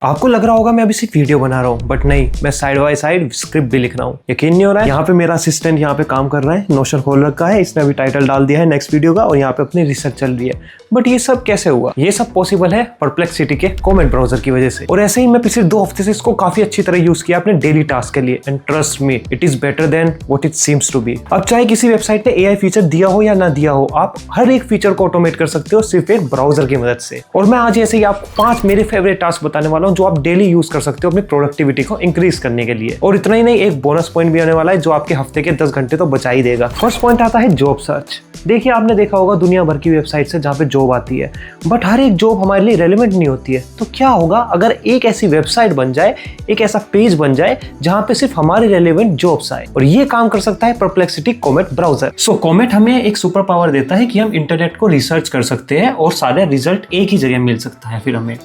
आपको लग रहा होगा मैं अभी सिर्फ वीडियो बना रहा हूँ, बट नहीं, मैं साइड बाय साइड स्क्रिप्ट भी लिख रहा हूँ। यकीन नहीं हो रहा है? यहाँ पे मेरा असिस्टेंट यहाँ पे काम कर रहा है, नोशन खोल रखा है, इसने अभी टाइटल डाल दिया है नेक्स्ट वीडियो का और यहाँ पे अपनी रिसर्च चल रही है। बट ये सब कैसे हुआ? ये सब पॉसिबल है परप्लेक्सिटी के कमेंट ब्राउजर की वजह से। और ऐसे ही मैं पिछले 2 हफ्ते से इसको काफी अच्छी तरह यूज किया अपने डेली टास्क के लिए, and trust me, it is better than what it seems to be. अब चाहे किसी वेबसाइट ने एआई फीचर दिया हो या ना दिया हो, आप हर एक फीचर को ऑटोमेट कर सकते हो सिर्फ एक ब्राउजर की मदद से। और मैं आज ऐसे ही आपको 5 मेरे फेवरेट टास्क बताने वाला हूँ जो आप डेली यूज कर सकते हो अपनी प्रोडक्टिविटी को इंक्रीज करने के लिए। और इतना ही नहीं, एक बोनस पॉइंट भी आने वाला है जो आपके हफ्ते के 10 घंटे तो बचा ही देगा। फर्स्ट पॉइंट आता है जॉब सर्च। देखिए, आपने देखा होगा दुनिया भर की वेबसाइट से जहाँ पे जॉब आती है, बट हर एक जॉब हमारे लिए रेलेवेंट नहीं होती है। तो क्या होगा अगर एक ऐसी वेबसाइट बन जाए, एक ऐसा पेज बन जाए जहाँ पे सिर्फ हमारे रेलेवेंट जॉब्स आए? और ये काम कर सकता है परप्लेक्सिटी कॉमेट ब्राउजर। सो कॉमेट हमें एक सुपर पावर देता है कि हम इंटरनेट को रिसर्च कर सकते हैं और सारे रिजल्ट एक ही जगह मिल सकता है फिर हमें।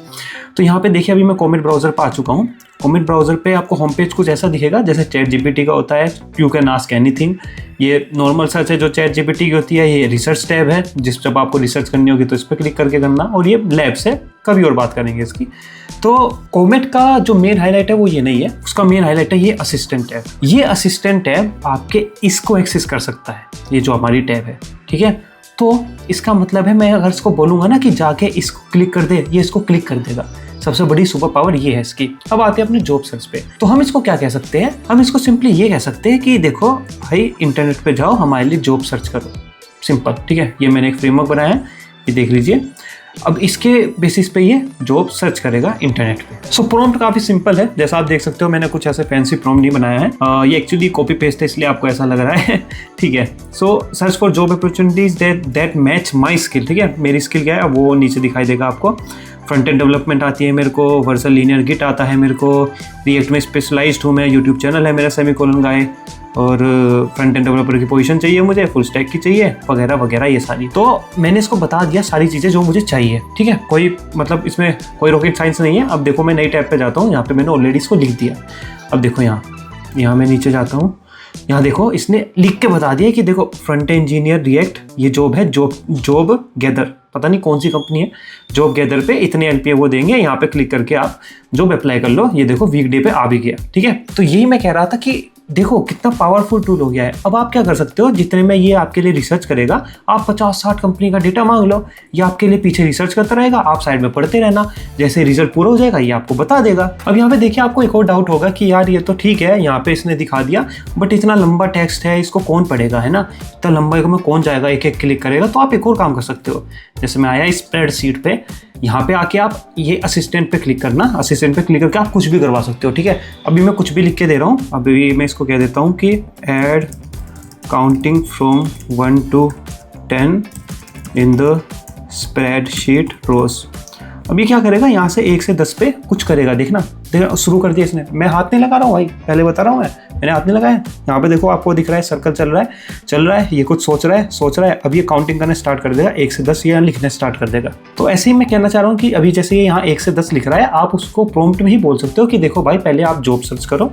तो यहाँ पे देखिए, अभी मैं कॉमेट ब्राउजर पे आ चुका हूँ। कॉमेट ब्राउजर पे आपको होम पेज कुछ ऐसा दिखेगा जैसे चैट जीपीटी का होता है, यू कैन आस्क एनीथिंग। ये नॉर्मल सर्च है जो चैट जीपीटी की होती है। ये रिसर्च टैब है, जिस जब आपको रिसर्च करनी होगी तो इस पर क्लिक करके करना। और ये लैब्स है, कभी और बात करेंगे इसकी। तो कॉमेट का जो मेन हाईलाइट है वो ये नहीं है, उसका मेन हाईलाइट है ये असिस्टेंट टैब। ये असिस्टेंट टैब आपके इसको एक्सेस कर सकता है, ये जो हमारी टैब है, ठीक है। तो इसका मतलब है मैं अगर इसको बोलूंगा ना कि जाके इसको क्लिक कर दे, ये इसको क्लिक कर देगा। सबसे बड़ी सुपर पावर ये है इसकी। अब आते हैं अपने जॉब सर्च पे। तो हम इसको क्या कह सकते हैं? हम इसको सिंपली ये कह सकते हैं कि देखो भाई, इंटरनेट पे जाओ, हमारे लिए जॉब सर्च करो। सिंपल, ठीक है। ये मैंने एक फ्रेमवर्क बनाया है, ये देख लीजिए। अब इसके बेसिस पे ये जॉब सर्च करेगा इंटरनेट पे। सो प्रॉम्प्ट काफी सिंपल है, जैसा आप देख सकते हो। मैंने कुछ ऐसे फैंसी प्रॉम्प्ट नहीं बनाया है, ये एक्चुअली कॉपी पेस्ट है, इसलिए आपको ऐसा लग रहा है, ठीक है। सो search for job opportunities that match my skill, ठीक है। मेरी स्किल क्या है वो नीचे दिखाई देगा आपको। फ्रंट एंड डेवलपमेंट आती है मेरे को, वर्सल लीनियर गिट आता है मेरे को, रिएक्ट में स्पेशलाइज्ड हूँ मैं, यूट्यूब चैनल है मेरा सेमीकोलन गाय, और फ्रंट एंड डेवलपर की पोजीशन चाहिए मुझे, फुल स्टैक की चाहिए, वगैरह वगैरह ये सारी। तो मैंने इसको बता दिया सारी चीज़ें जो मुझे चाहिए, ठीक है। कोई मतलब इसमें कोई रॉकेट साइंस नहीं है। अब देखो मैं नई टैब पे जाता हूँ, यहाँ पे मैंने ऑलरेडी इसको लिख दिया। अब देखो यहाँ मैं नीचे जाता हूँ, यहाँ देखो इसने लिख के बता दिया कि देखो फ्रंट इंजीनियर रिएक्ट ये जॉब है, जॉब गैदर, पता नहीं कौन सी कंपनी है, जॉब गैदर पे इतने एलपीए वो देंगे, यहाँ पे क्लिक करके आप जॉब अप्लाई कर लो। ये देखो वीकडे पे आ भी गया, ठीक है। तो यही मैं कह रहा था कि देखो कितना पावरफुल टूल हो गया है। अब आप क्या कर सकते हो, जितने में ये आपके लिए रिसर्च करेगा, आप 50-60 कंपनी का डेटा मांग लो, ये आपके लिए पीछे रिसर्च करता रहेगा, आप साइड में पढ़ते रहना, जैसे रिजल्ट पूरा हो जाएगा ये आपको बता देगा। अब यहाँ पे देखिए, आपको एक और डाउट होगा कि यार ये तो ठीक है, यहाँ पे इसने दिखा दिया, बट इतना लंबा टेक्स्ट है, इसको कौन पढ़ेगा, है ना, इतना लंबा में कौन जाएगा, एक एक क्लिक करेगा। तो आप एक और काम कर सकते हो, जैसे मैं आया स्प्रेडशीट पे, यहाँ पे आके आप ये असिस्टेंट पे क्लिक करना, असिस्टेंट पे क्लिक करके आप कुछ भी करवा सकते हो, ठीक है। अभी मैं कुछ भी लिख के दे रहा हूँ, अभी मैं इसको कह देता हूँ कि add counting from 1 to 10 in the spreadsheet रोज। अभी क्या करेगा, यहाँ से 1 से 10 पे कुछ करेगा, देखना शुरू कर दिया इसने। मैं हाथ नहीं लगा रहा हूँ भाई, पहले बता रहा हूँ मैंने हाथ नहीं लगाया। यहाँ पे देखो आपको दिख रहा है सर्कल चल रहा है, ये कुछ सोच रहा है। अब ये काउंटिंग करना स्टार्ट कर देगा, 1 से 10 ये लिखना स्टार्ट कर देगा। तो ऐसे ही मैं कहना चाह रहा हूँ कि अभी जैसे ये यहाँ 1 से 10 लिख रहा है, आप उसको प्रॉम्प्ट में ही बोल सकते हो कि देखो भाई, पहले आप जॉब सर्च करो,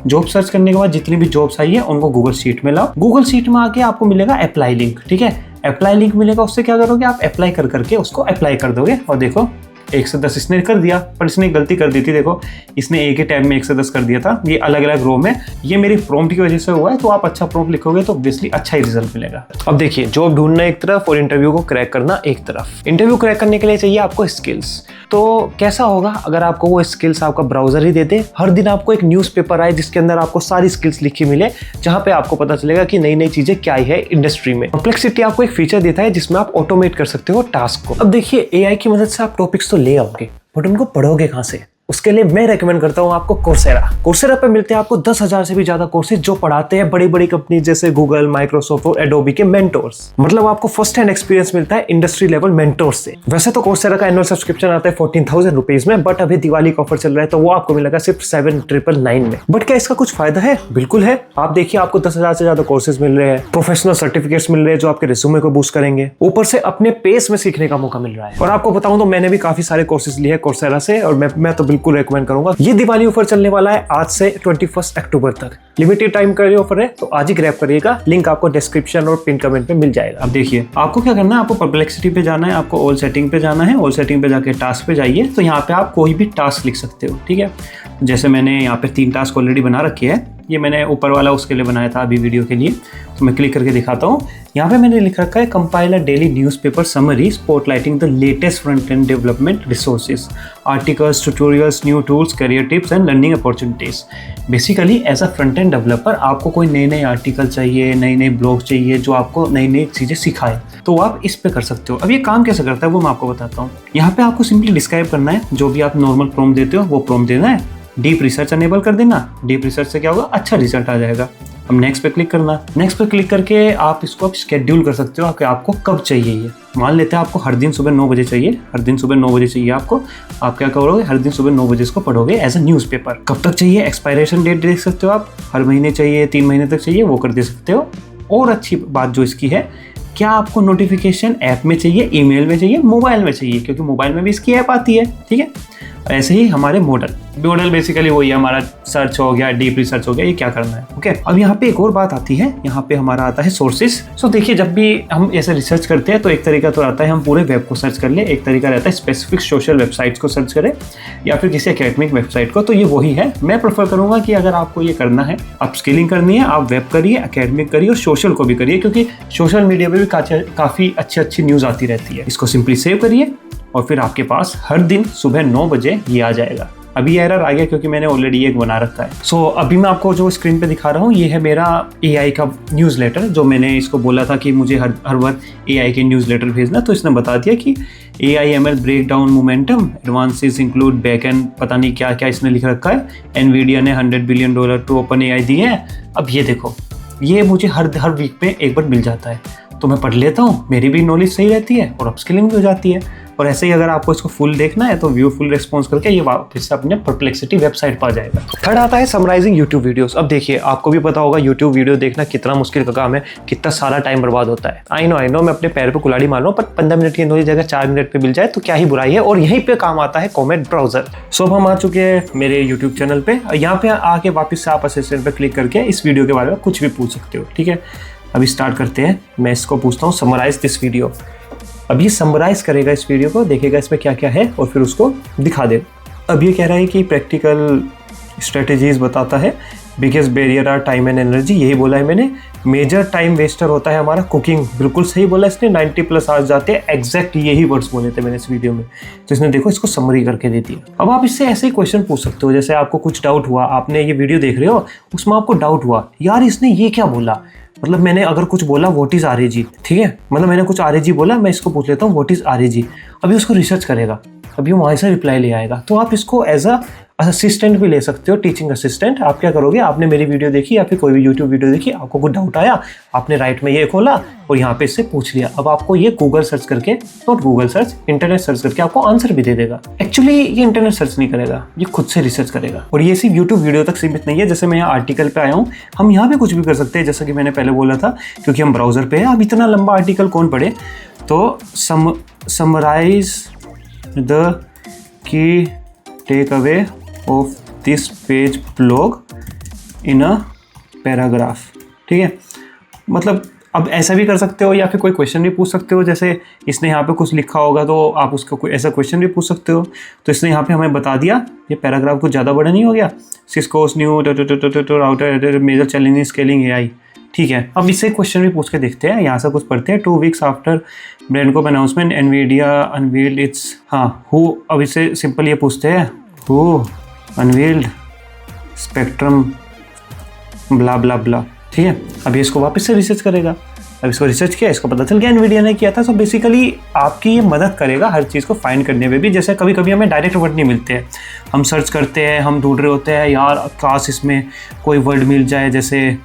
जॉब सर्च करने के बाद जितनी भी जॉब्स आई है उनको गूगल शीट में लाओ, गूगल शीट में आके आपको मिलेगा अप्लाई लिंक, ठीक है। अप्लाई लिंक मिलेगा, उससे क्या करोगे आप, अप्लाई कर करके उसको अप्लाई कर दोगे। और देखो 1 से 10 इसने कर दिया, पर इसने गलती कर दी थी। देखो इसने एक ही टैब में 1 से 10 कर दिया था, ये अलग अलग रो में। ये मेरी प्रॉम्प्ट की वजह से हुआ है। तो आप अच्छा प्रॉम्प्ट लिखोगे तो ऑब्वियसली अच्छा ही रिजल्ट मिलेगा। अब देखिए, जॉब ढूंढना एक तरफ और इंटरव्यू को क्रैक करना एक तरफ। इंटरव्यू क्रैक करने के लिए चाहिए आपको स्किल्स। तो कैसा होगा अगर आपको वो स्किल्स आपका ब्राउजर ही दे दे, हर दिन आपको एक न्यूज़पेपर आए जिसके अंदर आपको सारी स्किल्स लिखी मिले, जहां पे आपको पता चलेगा कि नई नई चीजें क्या है इंडस्ट्री में। परप्लेक्सिटी आपको एक फीचर देता है जिसमें आप ऑटोमेट कर सकते हो टास्क को। अब देखिए, एआई की मदद से आप टॉपिक्स तो ले आओगे, बट उनको पढ़ोगे कहाँ से? उसके लिए मैं रेकमेंड करता हूँ आपको कोर्सेरा पे मिलते हैं आपको 10,000 से भी ज्यादा कोर्सेज जो पढ़ाते हैं बड़ी बड़ी कंपनी जैसे गूगल, माइक्रोसॉफ्ट और एडोबी के मेंटोर्स। मतलब आपको फर्स्ट हैंड एक्सपीरियंस मिलता है इंडस्ट्री लेवल मेंटोर्स से। वैसे तो कोर्सेरा का एनुअल सब्सक्रिप्शन आता है 14,000 रुपीज में, बट अभी दिवाली का ऑफर चल रहा है तो वो आपको मिलेगा सिर्फ 7,999 में। बट क्या इसका कुछ फायदा है? बिल्कुल है। आप देखिए, आपको 10,000 से ज्यादा कोर्सेज मिल रहे हैं, प्रोफेशनल सर्टिफिकेट्स मिल रहे हैं जो आपके रिज्यूमे को बूस्ट करेंगे, ऊपर से अपने पेस में सीखने का मौका मिल रहा है। और आपको बताऊं तो मैंने भी काफी सारे कोर्सेज लिए हैं कोर्सेरा से, और मैं तो बिल्कुल बिल्कुल रेकमेंड करूंगा। ये दिवाली ऑफर चलने वाला है आज से 21 अक्टूबर तक, लिमिटेड टाइम का ये ऑफर है, तो आज ही ग्रैब करिएगा। लिंक आपको डिस्क्रिप्शन और पिन कमेंट में मिल जाएगा। अब देखिए आपको क्या करना है, आपको परप्लेक्सिटी पे जाना है, आपको ऑल सेटिंग पे जाना है, ऑल सेटिंग पे जाके टास्क पे जाइए। तो यहाँ पे आप कोई भी टास्क लिख सकते हो, ठीक है। जैसे मैंने यहाँ पे 3 टास्क ऑलरेडी बना रखे हैं, ये मैंने ऊपर वाला उसके लिए बनाया था अभी वीडियो के लिए, तो मैं क्लिक करके दिखाता हूँ। यहाँ पे मैंने लिख रखा है compile a daily newspaper summary spotlighting the latest front end development resources, articles, tutorials, new tools, career tips and learning opportunities. Basically as a front end developer आपको कोई नए नए आर्टिकल चाहिए, नई नई ब्लॉग चाहिए जो आपको नई नई चीज़ें सिखाए, तो आप इस पे कर सकते हो। अब ये काम कैसे करता है वो मैं आपको बताता हूँ। यहाँ पे आपको सिंपली डिस्क्राइब करना है, जो भी आप नॉर्मल प्रॉम्प्ट देते हो वो प्रॉम्प्ट देना है, डीप रिसर्च अनेबल कर देना। डीप रिसर्च से क्या होगा, अच्छा रिजल्ट आ जाएगा। अब नेक्स्ट पे क्लिक करना, नेक्स्ट पे क्लिक करके आप इसको अब शेड्यूल कर सकते हो कि आपको कब चाहिए ये। मान लेते हैं आपको हर दिन सुबह 9 बजे चाहिए, हर दिन सुबह 9 बजे चाहिए आपको। आप क्या करोगे, हर दिन सुबह 9 बजे इसको पढ़ोगे एज अ न्यूज़पेपर। कब तक चाहिए, एक्सपायरेशन डेट देख सकते हो आप, हर महीने चाहिए, 3 महीने तक चाहिए, वो कर दे सकते हो। और अच्छी बात जो इसकी है, क्या आपको नोटिफिकेशन ऐप में चाहिए, ईमेल में चाहिए, मोबाइल में चाहिए, क्योंकि मोबाइल में भी इसकी ऐप आती है, ठीक है। ऐसे ही हमारे मॉडल बेसिकली वही है, हमारा सर्च हो गया, डीप रिसर्च हो गया, ये क्या करना है, ओके। अब यहाँ पे एक और बात आती है, यहाँ पे हमारा आता है सोर्सेज। सो देखिए जब भी हम ऐसे रिसर्च करते हैं तो एक तरीका तो आता है हम पूरे वेब को सर्च कर ले, एक तरीका रहता है स्पेसिफिक सोशल वेबसाइट्स को सर्च करें या फिर किसी एकेडमिक वेबसाइट को, तो ये वही है। मैं प्रेफर करूंगा कि अगर आपको ये करना है, आप स्किलिंग करनी है, आप वेब करिए, एकेडमिक करिए और सोशल को भी करिए, क्योंकि सोशल मीडिया पे भी काफ़ी अच्छी न्यूज़ आती रहती है। इसको सिंपली सेव करिए और फिर आपके पास हर दिन सुबह 9 बजे ये आ जाएगा। अभी एरर आ गया क्योंकि मैंने ऑलरेडी एक बना रखा है। सो अभी मैं आपको जो स्क्रीन पे दिखा रहा हूँ ये है मेरा AI का न्यूज़लेटर, जो मैंने इसको बोला था कि मुझे हर बार AI के न्यूज़लेटर भेजना, तो इसने बता दिया कि AI/ML break down momentum advances include back end, पता नहीं क्या क्या इसने लिख रखा है। एनवीडिया ने $100 बिलियन टू OpenAI दिए हैं। अब ये देखो, ये मुझे हर वीक में एक बार मिल जाता है, तो मैं पढ़ लेता हूँ, मेरी भी नॉलेज सही रहती है और अपस्किलिंग भी हो जाती है। और ऐसे ही अगर आपको इसको फुल देखना है तो व्यू फुल रिस्पॉन्स करके ये वापस से अपने परप्लेक्सिटी वेबसाइट पर आ जाएगा। थर्ड आता है समराइजिंग यूट्यूब वीडियोस। अब देखिए आपको भी पता होगा यूट्यूब वीडियो देखना कितना मुश्किल का काम है, कितना सारा टाइम बर्बाद होता है। आई नो मैं अपने पैर पे कुल्हाड़ी मार रहा हूँ, पर 15 मिनट की नॉलेज अगर 4 मिनट पे मिल जाए तो क्या ही बुराई है। और यहीं पे काम आता है कॉमेट ब्राउजर। सो अब हम आ चुके हैं मेरे यूट्यूब चैनल पे, यहाँ पे आके वापस से आप असिस्टेंट पे क्लिक करके इस वीडियो के बारे में कुछ भी पूछ सकते हो, ठीक है। अभी स्टार्ट करते हैं। मैं इसको पूछता हूँ समराइज दिस वीडियो। अब ये समराइज करेगा इस वीडियो को, देखेगा इसमें क्या क्या है और फिर उसको दिखा दे। अब ये कह रहा है कि प्रैक्टिकल स्ट्रेटजीज बताता है, biggest barrier are time and energy, यही बोला है मैंने। मेजर टाइम वेस्टर होता है हमारा कुकिंग, बिल्कुल सही बोला इसने, 90+ आवर्स जाते हैं, एग्जैक्ट यही वर्ड्स बोले थे मैंने इस वीडियो में। तो इसने देखो इसको समरी करके दे दिया। अब आप इससे ऐसे ही क्वेश्चन पूछ सकते हो, जैसे आपको कुछ डाउट हुआ, आपने ये वीडियो देख रहे हो, उसमें आपको डाउट हुआ यार इसने ये क्या बोला, मतलब मैंने अगर कुछ बोला व्हाट इज RAG, ठीक है, मतलब मैंने कुछ RAG बोला, मैं इसको पूछ लेता हूँ व्हाट इज RAG। अभी उसको रिसर्च करेगा, अभी वहाँ से रिप्लाई ले आएगा। तो आप इसको एज अ असिस्टेंट भी ले सकते हो, टीचिंग असिस्टेंट। आप क्या करोगे, आपने मेरी वीडियो देखी या फिर कोई भी यूट्यूब वीडियो देखी, आपको कुछ डाउट आया, आपने राइट में ये खोला और यहाँ पे इससे पूछ लिया। अब आपको ये गूगल सर्च करके, not Google search, internet search करके आपको आंसर भी दे देगा। एक्चुअली ये इंटरनेट सर्च नहीं करेगा, ये खुद से रिसर्च करेगा। और ये सिर्फ यूट्यूब वीडियो तक सीमित नहीं है, जैसे मैं यहाँ आर्टिकल पे आया हूँ, हम यहाँ पे कुछ भी कर सकते हैं, जैसा कि मैंने पहले बोला था, क्योंकि हम ब्राउजर पे है। अब इतना लंबा आर्टिकल कौन पढ़े, तो summarise the key takeaway of this page blog in a paragraph, ठीक है। मतलब अब ऐसा भी कर सकते हो या फिर कोई क्वेश्चन भी पूछ सकते हो, जैसे इसने यहाँ पे कुछ लिखा होगा तो आप उसको कोई ऐसा क्वेश्चन भी पूछ सकते हो। तो इसने यहाँ पे हमें बता दिया, ये पैराग्राफ कुछ ज़्यादा बड़ा नहीं हो गया, Cisco's new router major challenge scaling AI, ठीक है। अब इससे क्वेश्चन भी पूछ के देखते हैं, यहाँ से कुछ पढ़ते हैं। 2 weeks after Brandcom announcement Nvidia unveiled it's, हाँ हु, अब इससे सिंपल ये पूछते हैं हु अनवील्ड स्पेक्ट्रम ब्ला ब्ला ब्ला, ठीक है। अभी इसको वापस से रिसर्च करेगा, अब इसको रिसर्च किया, इसको पता चल गया एनवीडिया ने किया था। तो बेसिकली आपकी ये मदद करेगा हर चीज़ को फाइंड करने में भी। जैसे कभी कभी हमें डायरेक्ट वर्ड नहीं मिलते हैं, हम सर्च करते हैं, हम ढूंढ रहे होते हैं यार काश इसमें कोई वर्ड मिल जाए, जैसे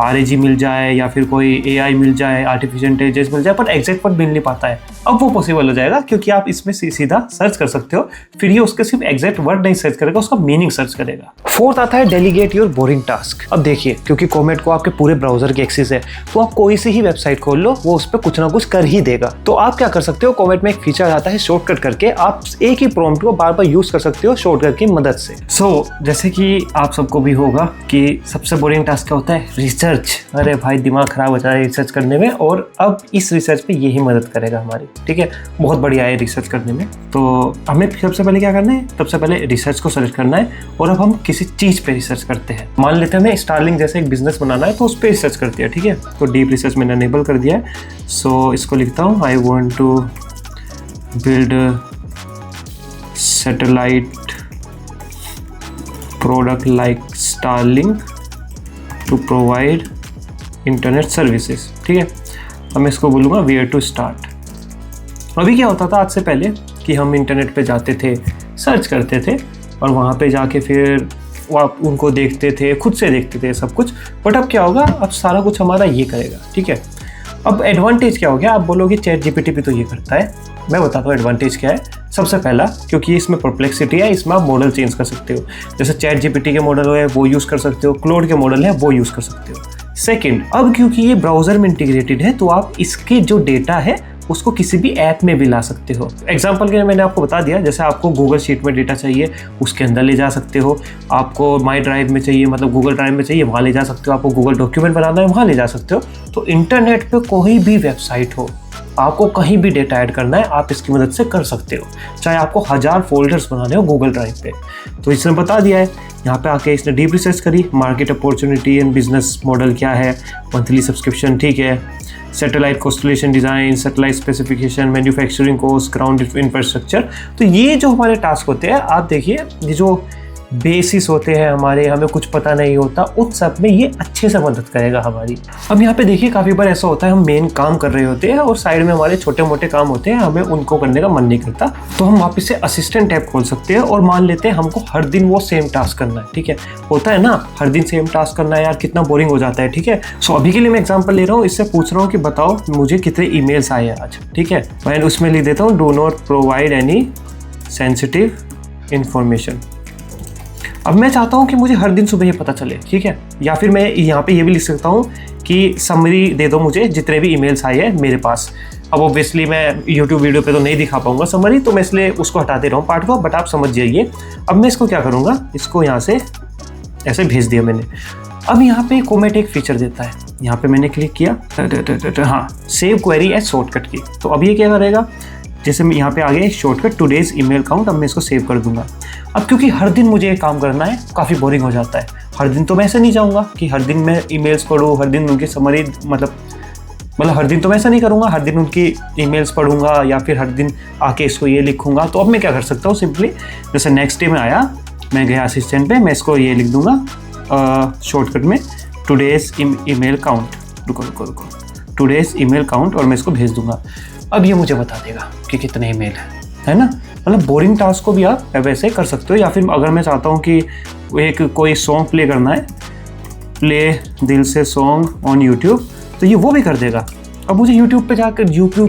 RAG मिल जाए या फिर कोई AI मिल जाए, आर्टिफिशियल इंटेलिजेंस मिल जाए, पर एग्जैक्ट वर्ड मिल नहीं पाता है। अब वो पॉसिबल हो जाएगा क्योंकि आप इसमें सीधा सर्च कर सकते हो, फिर ये उसके सिर्फ एग्जैक्ट वर्ड नहीं सर्च करेगा, उसका मीनिंग सर्च करेगा। फोर्थ आता है डेलीगेट योर बोरिंग टास्क। अब देखिए, क्योंकि कॉमेट को आपके पूरे ब्राउजर की एक्सेस है, तो आप कोई सी ही वेबसाइट खोल लो, वो उस पर कुछ ना कुछ कर ही देगा। तो आप क्या कर सकते हो, कॉमेट में एक फीचर आता है शॉर्टकट करके, आप एक ही प्रॉम्प्ट को बार बार यूज कर सकते हो शॉर्टकट की मदद से। जैसे कि आप सबको भी होगा कि सबसे बोरिंग टास्क क्या होता है, रिसर्च। अरे भाई दिमाग खराब हो जाए रिसर्च करने में, और अब इस रिसर्च पे यही मदद करेगा हमारी, ठीक है। बहुत बढ़िया है रिसर्च करने में। तो हमें सबसे पहले क्या करना है, सबसे पहले रिसर्च को सेलेक्ट करना है, और अब हम किसी चीज पे रिसर्च करते हैं। मान लेते हैं हमें स्टारलिंक जैसे एक बिजनेस बनाना है, तो उस पर रिसर्च करते हैं, ठीक है। तो डीप रिसर्च मैंने अनेबल कर दिया है। सो इसको लिखता हूँ, I want to build satellite product like Starlink to provide internet services, ठीक है। अब मैं इसको बोलूँगा वेयर टू स्टार्ट। अभी क्या होता था आज से पहले कि हम इंटरनेट पे जाते थे, सर्च करते थे, और वहाँ पे जाके फिर आप उनको देखते थे, खुद से देखते थे सब कुछ। बट अब क्या होगा, अब सारा कुछ हमारा ये करेगा, ठीक है। अब एडवांटेज क्या हो गया, आप बोलोगे चैट जीपीटी भी तो ये करता है। मैं बताता हूँ एडवांटेज क्या है। सबसे पहला, क्योंकि इसमें परप्लेक्सिटी है, इसमें आप मॉडल चेंज कर सकते हो। जैसे चैट जीपीटी के मॉडल है वो यूज़ कर सकते हो, क्लोड के मॉडल है वो यूज़ कर सकते हो। सेकंड, अब क्योंकि ये ब्राउजर में इंटीग्रेटेड है, तो आप इसके जो डेटा है उसको किसी भी ऐप में भी ला सकते हो। एग्जाम्पल के लिए मैंने आपको बता दिया, जैसे आपको गूगल शीट में डेटा चाहिए, उसके अंदर ले जा सकते हो। आपको माई ड्राइव में चाहिए, मतलब गूगल ड्राइव में चाहिए, वहाँ ले जा सकते हो। आपको गूगल डॉक्यूमेंट बनाना है, वहाँ ले जा सकते हो। तो इंटरनेट पे कोई भी वेबसाइट हो, आपको कहीं भी डेटा ऐड करना है, आप इसकी मदद से कर सकते हो। चाहे आपको 1000 फोल्डर्स बनाने हो गूगल ड्राइव पे, तो इसने बता दिया है। यहाँ पे आके इसने डीप रिसर्च करी, market opportunity and business model क्या है, मंथली सब्सक्रिप्शन, ठीक है, satellite constellation design, satellite specification, manufacturing cost, ground infrastructure. तो ये जो हमारे टास्क होते हैं, आप देखिए, ये जो बेसिस होते हैं हमारे, हमें कुछ पता नहीं होता, उन सब में ये अच्छे से मदद करेगा हमारी। अब यहाँ पे देखिए, काफ़ी बार ऐसा होता है हम मेन काम कर रहे होते हैं और साइड में हमारे छोटे मोटे काम होते हैं, हमें उनको करने का मन नहीं करता, तो हम वापस से असिस्टेंट टैब खोल सकते हैं और मान लेते हैं हमको हर दिन वो सेम टास्क करना है, ठीक है। होता है ना, हर दिन सेम टास्क करना है यार, कितना बोरिंग हो जाता है, ठीक है। सो अभी के लिए मैं एग्जाम्पल ले रहा हूँ, इससे पूछ रहा हूँ कि बताओ मुझे कितने ईमेल्स आए हैं आज, ठीक है। मैं उसमें लिख देता हूँ, do not provide any sensitive information. अब मैं चाहता हूँ कि मुझे हर दिन सुबह ये पता चले, ठीक है। या फिर मैं यहाँ पे ये भी लिख सकता हूँ कि समरी दे दो मुझे जितने भी ईमेल्स आए हैं मेरे पास। अब ऑब्वियसली मैं यूट्यूब वीडियो पे तो नहीं दिखा पाऊंगा समरी, तो मैं इसलिए उसको हटा दे रहा हूँ पार्ट को, बट आप समझ जाइए। अब मैं इसको क्या करूँगा, इसको यहाँ से ऐसे भेज दिया मैंने। अब यहाँ पे कॉमेट एक फीचर देता है, यहाँ पे मैंने क्लिक किया, हाँ, सेव क्वेरी एज शॉर्टकट की। तो अब ये क्या करेगा, जैसे मैं यहाँ पे आ गया शॉर्टकट टुडेज ईमेल काउंट, अब मैं इसको सेव कर दूंगा। अब क्योंकि हर दिन मुझे ये काम करना है, काफ़ी बोरिंग हो जाता है। हर दिन तो मैं ऐसे नहीं चाहूँगा कि हर दिन मैं ईमेल्स पढूँ, हर दिन उनकी समरी, मतलब हर दिन तो मैं ऐसा नहीं करूँगा, हर दिन उनकी ईमेल्स पढ़ूंगा या फिर हर दिन आके इसको ये लिखूंगा। तो अब मैं क्या कर सकता हूँ, सिंपली जैसे नेक्स्ट डे में आया, मैं गया असिस्टेंट पे, मैं इसको ये लिख दूंगा शॉर्टकट में, टुडेज ईमेल काउंट, रुको टुडेज ईमेल काउंट, और मैं इसको भेज दूंगा। अब ये मुझे बता देगा कि कितने ईमेल है ना। मतलब बोरिंग टास्क को भी आप वैसे कर सकते हो। या फिर अगर मैं चाहता हूँ कि एक कोई सॉन्ग प्ले करना है, प्ले दिल से सॉन्ग ऑन यूट्यूब, तो ये वो भी कर देगा। अब मुझे यूट्यूब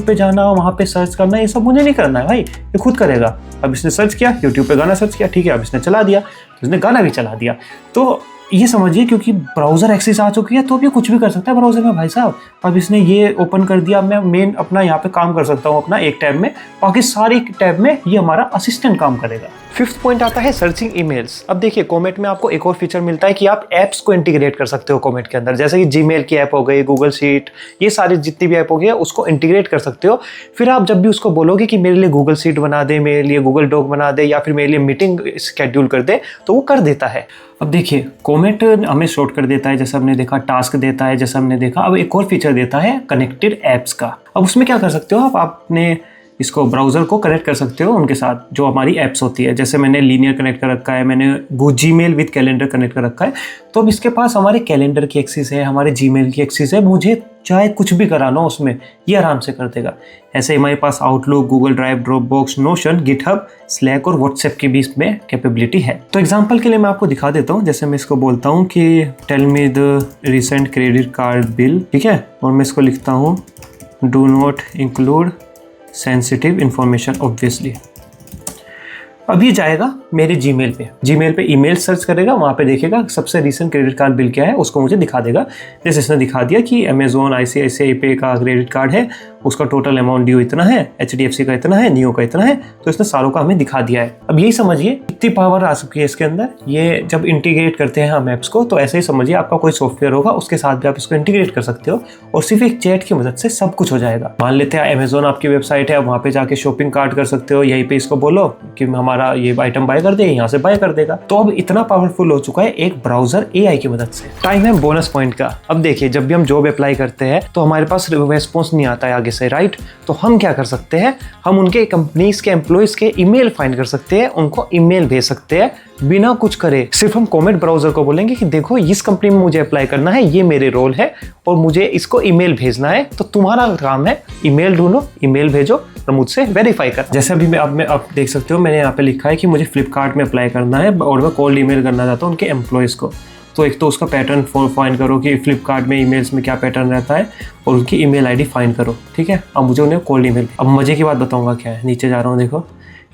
पे जाना, वहाँ पे सर्च करना, ये सब मुझे नहीं करना है भाई, ये खुद करेगा। अब इसने सर्च किया, यूट्यूब पे गाना सर्च किया, ठीक है, अब इसने चला दिया, तो इसने गाना भी चला दिया। तो ये समझिए, क्योंकि ब्राउज़र एक्सेस आ चुकी है, तो अब ये कुछ भी कर सकता है ब्राउज़र में भाई साहब। अब इसने ये ओपन कर दिया, मैं मेन अपना यहाँ पे काम कर सकता हूँ अपना एक टैब में, बाकी सारी टैब में ये हमारा असिस्टेंट काम करेगा। फिफ्थ पॉइंट आता है सर्चिंग ईमेल्स। अब देखिए, कॉमेट में आपको एक और फीचर मिलता है कि आप ऐप्स को इंटीग्रेट कर सकते हो कॉमेट के अंदर, जैसे कि जीमेल की ऐप हो गई, गूगल शीट, ये सारी जितनी भी ऐप हो गई उसको इंटीग्रेट कर सकते हो। फिर आप जब भी उसको बोलोगे कि मेरे लिए गूगल शीट बना दे, मेरे लिए गूगल डॉक बना दे, या फिर मेरे लिए मीटिंग शेड्यूल कर दे, तो वो कर देता है। अब देखिए, कॉमेट हमें शॉर्टकट देता है, जैसे हमने देखा, टास्क देता है जैसा हमने देखा। अब एक और फीचर देता है कनेक्टेड ऐप्स का। अब उसमें क्या कर सकते हो आप अपने इसको ब्राउज़र को कनेक्ट कर सकते हो उनके साथ जो हमारी ऐप्स होती है। जैसे मैंने लीनियर कनेक्ट कर रखा है, मैंने जीमेल विद कैलेंडर कनेक्ट कर रखा है, तो अब इसके पास हमारे कैलेंडर की एक्सेस है, हमारे जीमेल की एक्सेस है। मुझे चाहे कुछ भी कराना हो उसमें ये आराम से कर देगा। ऐसे हमारे पास Outlook, Google Drive, Dropbox, Notion, GitHub, Slack और व्हाट्सएप की भी इसमें कैपेबिलिटी है। तो एग्जांपल के लिए मैं आपको दिखा देता हूँ। जैसे मैं इसको बोलता हूँ कि tell me the recent credit card bill, ठीक है, और मैं इसको लिखता हूँ do not include sensitive information obviously. अब ये जाएगा मेरे जीमेल पे ईमेल सर्च करेगा, वहाँ पे देखेगा सबसे रिसेंट क्रेडिट कार्ड बिल क्या है, उसको मुझे दिखा देगा। जैसे इसने दिखा दिया कि अमेजोन ICICI पे का क्रेडिट कार्ड है, उसका टोटल अमाउंट ड्यू इतना है, HDFC का इतना है, नियो का इतना है, तो इसने सारों का हमें दिखा दिया है। अब यही समझिए कितनी पावर आ चुकी है इसके अंदर। ये जब इंटीग्रेट करते हैं हम ऐप्स को, तो ऐसे ही समझिए आपका कोई सॉफ्टवेयर होगा, उसके साथ भी आप इसको इंटीग्रेट कर सकते हो और सिर्फ एक चैट की मदद से सब कुछ हो जाएगा। मान लेते हैं अमेजोन आपकी वेबसाइट है, वहाँ पे जाके शॉपिंग कार्ट कर सकते हो, यहीं पे इसको बोलो कि हमारा ये आइटम बाय कर दे, यहाँ से बाय कर देगा। तो अब इतना पावरफुल हो चुका है एक ब्राउजर AI की मदद से। टाइम है बोनस पॉइंट का। अब देखिए जब भी हम जॉब अप्लाई करते हैं तो हमारे पास रेस्पॉन्स नहीं आता है आगे से, राइट? तो हम क्या कर सकते हैं, हम उनके कंपनीज के एम्प्लॉइज के ईमेल फाइंड कर सकते हैं, उनको ईमेल भेज सकते हैं बिना कुछ करे। सिर्फ हम कॉमेंट ब्राउजर को बोलेंगे कि देखो इस कंपनी में मुझे अप्लाई करना है, ये मेरे रोल है और मुझे इसको ईमेल भेजना है, तो तुम्हारा काम है ईमेल ढूंढो, ईमेल भेजो और मुझसे वेरीफाई कर। जैसे अभी आप देख सकते हो, मैंने यहाँ पे लिखा है कि मुझे फ्लिपकार्ट में अप्लाई करना है और मैं कोल्ड ईमेल करना चाहता हूँ उनके एम्प्लॉयज़ को। तो एक तो उसका पैटर्न फाइंड करो कि फ्लिपकार्ट में ईमेल्स में क्या पैटर्न रहता है और उनकी ईमेल आईडी फाइंड करो, ठीक है। अब मुझे उन्हें कोल्ड ईमेल। अब मज़े की बात बताऊंगा क्या है, नीचे जा रहा हूँ, देखो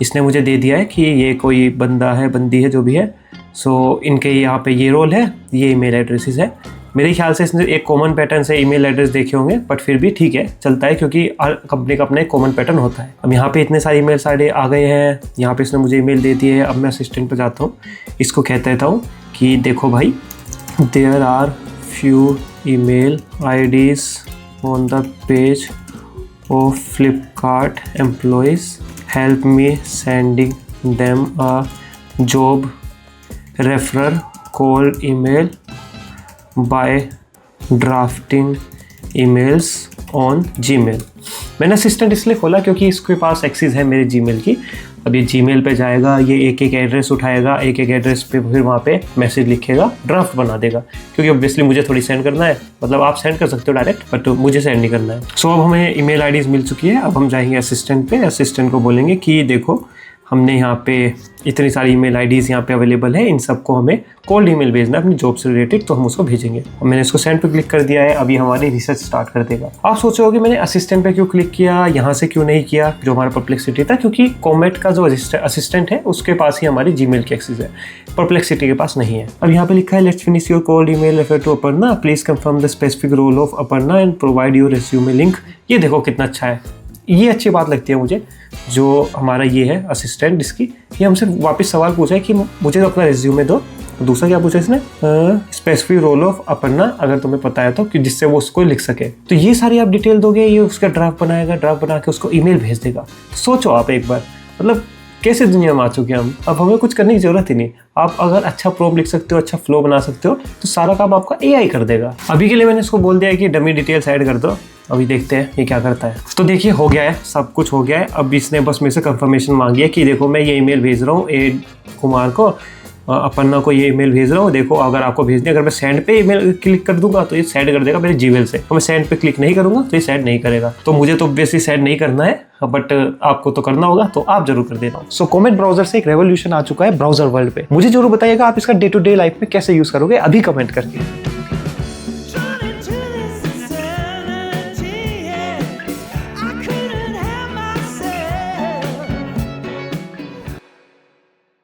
इसने मुझे दे दिया है कि ये कोई बंदा है, बंदी है, जो भी है, सो इनके यहाँ पे ये रोल है, ये ईमेल एड्रेसेस है। मेरे ख्याल से इसने एक कॉमन पैटर्न से ईमेल एड्रेस देखे होंगे, बट फिर भी ठीक है, चलता है, क्योंकि हर कंपनी का अपना एक कॉमन पैटर्न होता है। अब यहाँ पे इतने सारे ईमेल सारे आ गए हैं, यहाँ पे इसने मुझे ईमेल दे दिए है। अब मैं असिस्टेंट पे जाता हूँ, इसको कहता रहता हूँ कि देखो भाई, there are few email IDs on the page of Flipkart employees, help me sending them a job referrer cold email by drafting emails on Gmail. मैंने असिस्टेंट इसलिए खोला क्योंकि इसके पास एक्सेस है मेरे जीमेल की। अब ये जीमेल पे जाएगा, ये एक एक एड्रेस उठाएगा, एक एक एड्रेस पे फिर वहाँ पे मैसेज लिखेगा, ड्राफ्ट बना देगा, क्योंकि ऑब्वियसली मुझे थोड़ी सेंड करना है। मतलब आप सेंड कर सकते हो डायरेक्ट, बट मुझे सेंड नहीं करना है। सो अब हमें ईमेल IDs मिल चुकी है। अब हम जाएंगे असिस्टेंट पे, असिस्टेंट को बोलेंगे कि देखो हमने यहाँ पे इतनी सारी ईमेल IDs यहाँ पे अवेलेबल है, इन सबको हमें कोल्ड ईमेल भेजना है अपनी जॉब से रिलेटेड, तो हम उसको भेजेंगे। अब मैंने इसको सेंड पे क्लिक कर दिया है। अभी हमारी रिसर्च स्टार्ट कर देगा। आप सोचोगे मैंने असिस्टेंट पे क्यों क्लिक किया, यहाँ से क्यों नहीं किया, जो हमारा परप्लेक्सिटी था, क्योंकि कॉमेट का जो असिस्टेंट है उसके पास ही हमारी जीमेल की एक्सेस है, परप्लेक्सिटी के पास नहीं है। अब यहाँ पे लिखा है let's finish your cold email refer to Aparna, please confirm the specific role of Aparna and provide your resume link. ये देखो कितना अच्छा है, ये अच्छी बात लगती है मुझे। जो हमारा ये है असिस्टेंट, इसकी ये हमसे वापस सवाल पूछा है कि मुझे तो अपना रिज्यूमे दो। दूसरा क्या पूछा इसने, स्पेसिफिक रोल ऑफ अपर्णा अगर तुम्हें पता है तो, कि जिससे वो उसको लिख सके। तो ये सारी आप डिटेल दोगे, ये उसका ड्राफ्ट बनाएगा, ड्राफ्ट बना के उसको ईमेल भेज देगा। तो सोचो आप एक बार, मतलब कैसे दुनिया में आ चुके हैं हम। अब हमें कुछ करने की जरूरत ही नहीं। आप अगर अच्छा प्रॉम्प्ट लिख सकते हो, अच्छा फ्लो बना सकते हो, तो सारा काम आपका AI कर देगा। अभी के लिए मैंने इसको बोल दिया है कि डमी डिटेल्स ऐड कर दो। अभी देखते हैं ये क्या करता है। तो देखिए हो गया है, सब कुछ हो गया है। अब इसने बस मेरे से कंफर्मेशन मांगी है कि देखो मैं ये ईमेल भेज रहा हूँ ए कुमार को, अपर्णा को ये ईमेल भेज रहा हूँ, देखो अगर आपको भेजनी, अगर मैं सेंड पे ईमेल क्लिक कर दूंगा तो ये सेंड कर देगा मेरे जीमेल से, तो मैं सेंड पे क्लिक नहीं करूंगा तो ये सेंड नहीं करेगा। तो मुझे तो ऑब्वियसली सेंड नहीं करना है, बट आपको तो करना होगा, तो आप जरूर कर देना। सो कॉमेट ब्राउजर से एक रेवोल्यूशन आ चुका है ब्राउजर वर्ल्ड पे। मुझे जरूर बताइएगा आप इसका डे टू डे लाइफ में कैसे यूज करोगे, अभी कमेंट करके।